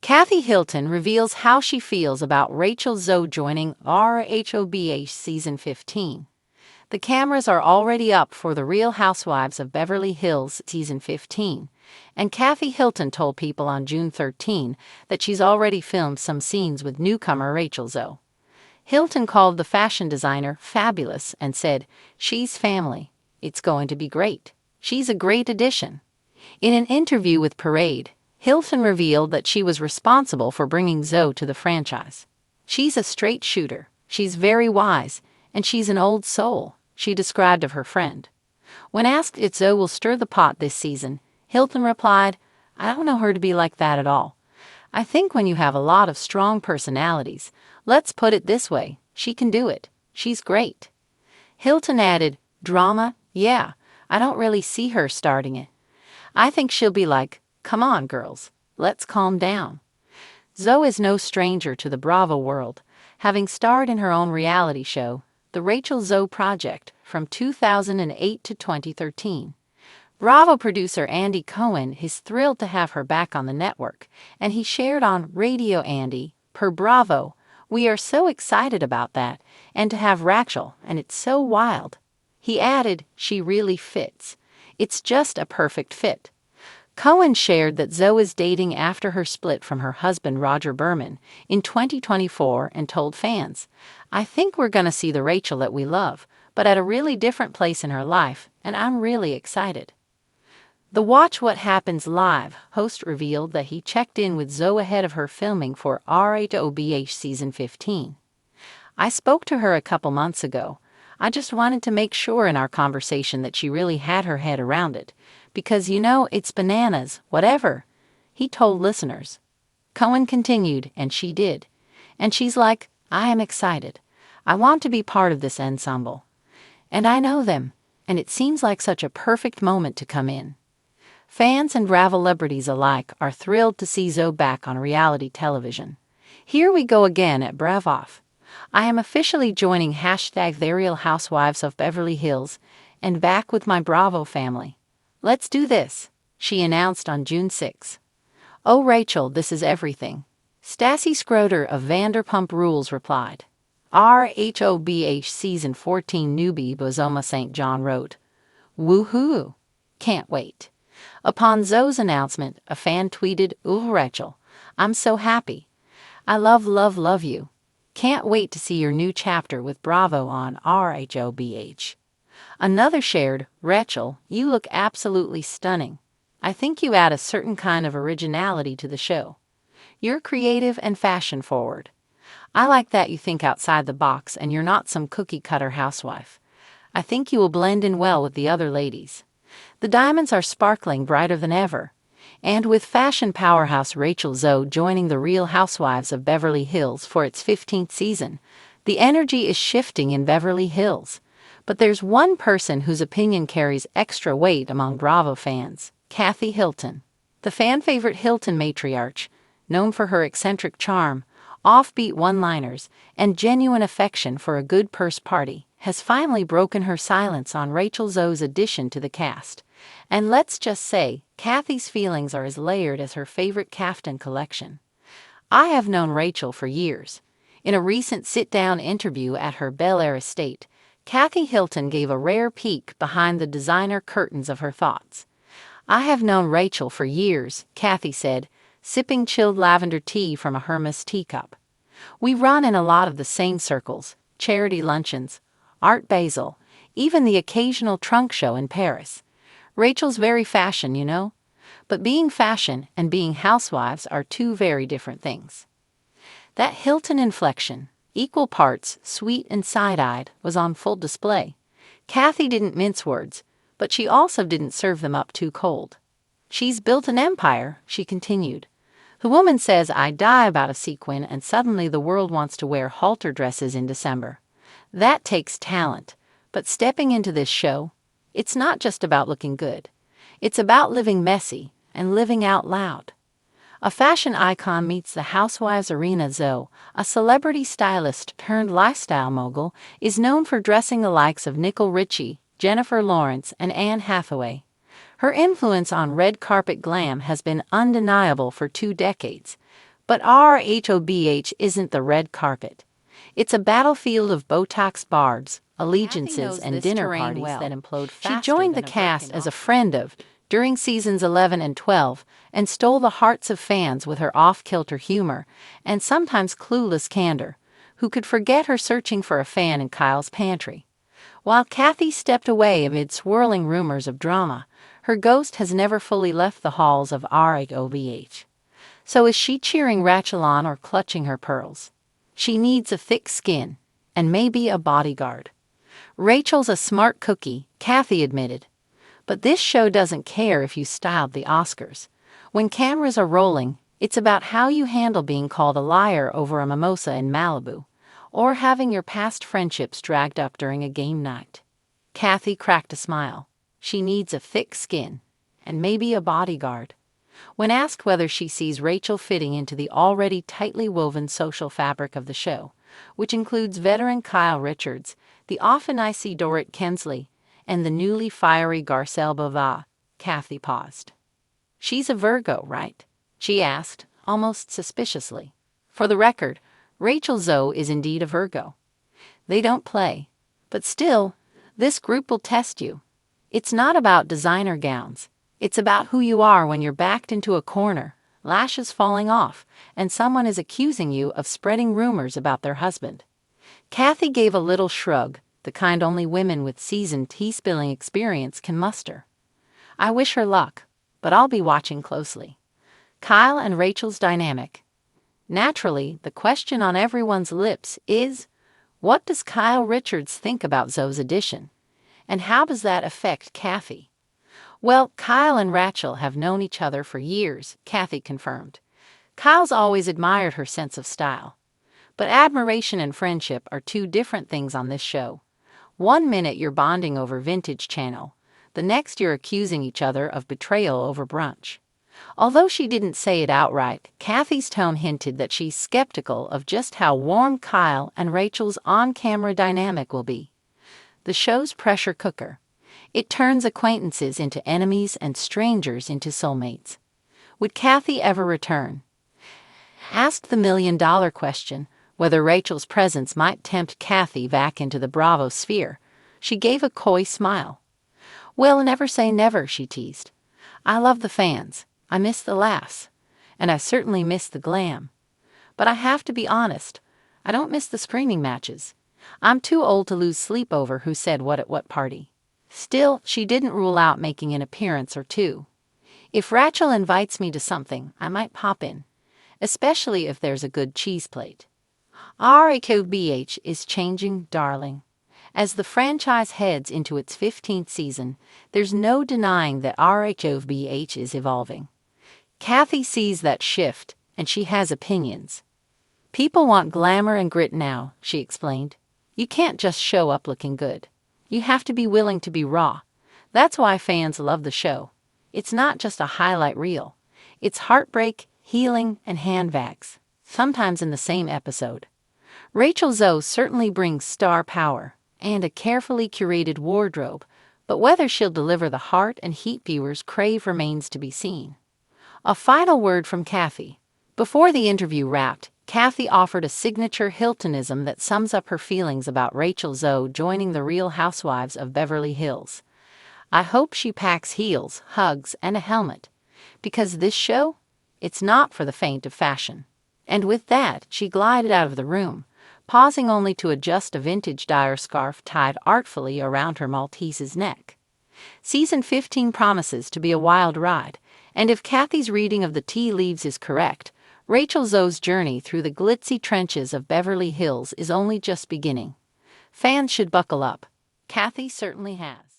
Kathy Hilton reveals how she feels about Rachel Zoe joining RHOBH Season 15. The cameras are already up for The Real Housewives of Beverly Hills Season 15, and Kathy Hilton told People on June 13 that she's already filmed some scenes with newcomer Rachel Zoe. Hilton called the fashion designer fabulous and said, "She's family. It's going to be great. She's a great addition." In an interview with Parade, Hilton revealed that she was responsible for bringing Zoe to the franchise. "She's a straight shooter, she's very wise, and she's an old soul," she described of her friend. When asked if Zoe will stir the pot this season, Hilton replied, "I don't know her to be like that at all. I think when you have a lot of strong personalities, let's put it this way, she can do it. She's great." Hilton added, "Drama? Yeah, I don't really see her starting it. I think she'll be like, 'Come on, girls, let's calm down.'" Zoe is no stranger to the Bravo world, having starred in her own reality show, The Rachel Zoe Project, from 2008 to 2013. Bravo producer Andy Cohen is thrilled to have her back on the network, and he shared on Radio Andy, per Bravo, "We are so excited about that, and to have Rachel, and it's so wild." He added, "She really fits. It's just a perfect fit." Cohen shared that Zoe is dating after her split from her husband Roger Berman in 2024 and told fans, "I think we're gonna see the Rachel that we love, but at a really different place in her life, and I'm really excited." The Watch What Happens Live host revealed that he checked in with Zoe ahead of her filming for RHOBH Season 15. "I spoke to her a couple months ago. I just wanted to make sure in our conversation that she really had her head around it, because it's bananas, whatever," he told listeners. Cohen continued, "And she did. And she's like, 'I am excited. I want to be part of this ensemble. And I know them, and it seems like such a perfect moment to come in.'" Fans and Bravo celebrities alike are thrilled to see Zoe back on reality television. Here we go again at Bravo. "I am officially joining #The Real Housewives of Beverly Hills and back with my Bravo family. Let's do this," she announced on June 6. "Oh, Rachel, this is everything." Stassi Schroeder of Vanderpump Rules replied. RHOBH Season 14 newbie Bozoma St. John wrote, "Woohoo! Can't wait." Upon Zoe's announcement, a fan tweeted, "Ooh, Rachel, I'm so happy. I love you. Can't wait to see your new chapter with Bravo on RHOBH." Another shared, "Rachel, you look absolutely stunning. I think you add a certain kind of originality to the show. You're creative and fashion forward. I like that you think outside the box and you're not some cookie-cutter housewife. I think you will blend in well with the other ladies. The diamonds are sparkling brighter than ever." And with fashion powerhouse Rachel Zoe joining The Real Housewives of Beverly Hills for its 15th season, the energy is shifting in Beverly Hills. But there's one person whose opinion carries extra weight among Bravo fans: Kathy Hilton. The fan-favorite Hilton matriarch, known for her eccentric charm, offbeat one-liners, and genuine affection for a good purse party, has finally broken her silence on Rachel Zoe's addition to the cast. And let's just say, Kathy's feelings are as layered as her favorite caftan collection. "I have known Rachel for years." In a recent sit-down interview at her Bel Air estate, Kathy Hilton gave a rare peek behind the designer curtains of her thoughts. "I have known Rachel for years," Kathy said, sipping chilled lavender tea from a Hermes teacup. "We run in a lot of the same circles: charity luncheons, Art Basel, even the occasional trunk show in Paris. Rachel's very fashion, But being fashion and being housewives are two very different things." That Hilton inflection, equal parts sweet and side-eyed, was on full display. Kathy didn't mince words, but she also didn't serve them up too cold. "She's built an empire," she continued. "The woman says I die about a sequin and suddenly the world wants to wear halter dresses in December. That takes talent, but stepping into this show, it's not just about looking good. It's about living messy and living out loud." A fashion icon meets the Housewives arena. Zoe, a celebrity stylist turned lifestyle mogul, is known for dressing the likes of Nicole Richie, Jennifer Lawrence, and Anne Hathaway. Her influence on red carpet glam has been undeniable for 2 decades, But RHOBH isn't the red carpet. It's a battlefield of Botox barbs, allegiances, and dinner parties that implode faster. She joined the cast as a friend of during seasons 11 and 12 and stole the hearts of fans with her off-kilter humor and sometimes clueless candor. Who could forget her searching for a fan in Kyle's pantry? While Kathy stepped away amid swirling rumors of drama, her ghost has never fully left the halls of RHOBH. So is she cheering Rachel on or clutching her pearls? She needs a thick skin and maybe a bodyguard. Rachel's a smart cookie, Kathy admitted. But this show doesn't care if you styled the Oscars. When cameras are rolling, it's about how you handle being called a liar over a mimosa in Malibu, or having your past friendships dragged up during a game night. Kathy cracked a smile. She needs a thick skin and maybe a bodyguard. When asked whether she sees Rachel fitting into the already tightly woven social fabric of the show, which includes veteran Kyle Richards, the often icy Dorit Kemsley, and the newly fiery Garcelle Beauvais, Kathy paused. "She's a Virgo, right?" she asked, almost suspiciously. For the record, Rachel Zoe is indeed a Virgo. They don't play. But still, this group will test you. It's not about designer gowns. It's about who you are when you're backed into a corner, lashes falling off, and someone is accusing you of spreading rumors about their husband. Kathy gave a little shrug, the kind only women with seasoned tea-spilling experience can muster. "I wish her luck, but I'll be watching closely." Kyle and Rachel's dynamic. Naturally, the question on everyone's lips is, what does Kyle Richards think about Zoe's addition? And how does that affect Kathy? Well, Kyle and Rachel have known each other for years, Kathy confirmed. Kyle's always admired her sense of style. But admiration and friendship are two different things on this show. One minute you're bonding over Vintage Channel, the next you're accusing each other of betrayal over brunch. Although she didn't say it outright, Kathy's tone hinted that she's skeptical of just how warm Kyle and Rachel's on-camera dynamic will be. The show's pressure cooker. It turns acquaintances into enemies and strangers into soulmates. Would Kathy ever return? Asked the million-dollar question, whether Rachel's presence might tempt Kathy back into the Bravo sphere, she gave a coy smile. "Well, never say never," she teased. "I love the fans. I miss the laughs. And I certainly miss the glam. But I have to be honest, I don't miss the screaming matches. I'm too old to lose sleep over who said what at what party." Still, she didn't rule out making an appearance or two. "If Rachel invites me to something, I might pop in, especially if there's a good cheese plate." RHOBH is changing, darling. As the franchise heads into its 15th season, there's no denying that RHOBH is evolving. Kathy sees that shift, and she has opinions. "People want glamour and grit now," she explained. "You can't just show up looking good. You have to be willing to be raw. That's why fans love the show. It's not just a highlight reel. It's heartbreak, healing, and handbags, sometimes in the same episode." Rachel Zoe certainly brings star power and a carefully curated wardrobe, but whether she'll deliver the heart and heat viewers crave remains to be seen. A final word from Kathy. Before the interview wrapped, Kathy offered a signature Hiltonism that sums up her feelings about Rachel Zoe joining the Real Housewives of Beverly Hills. "I hope she packs heels, hugs, and a helmet. Because this show, it's not for the faint of fashion." And with that, she glided out of the room, pausing only to adjust a vintage dyer scarf tied artfully around her Maltese's neck. Season 15 promises to be a wild ride, and if Kathy's reading of the tea leaves is correct, Rachel Zoe's journey through the glitzy trenches of Beverly Hills is only just beginning. Fans should buckle up. Kathy certainly has.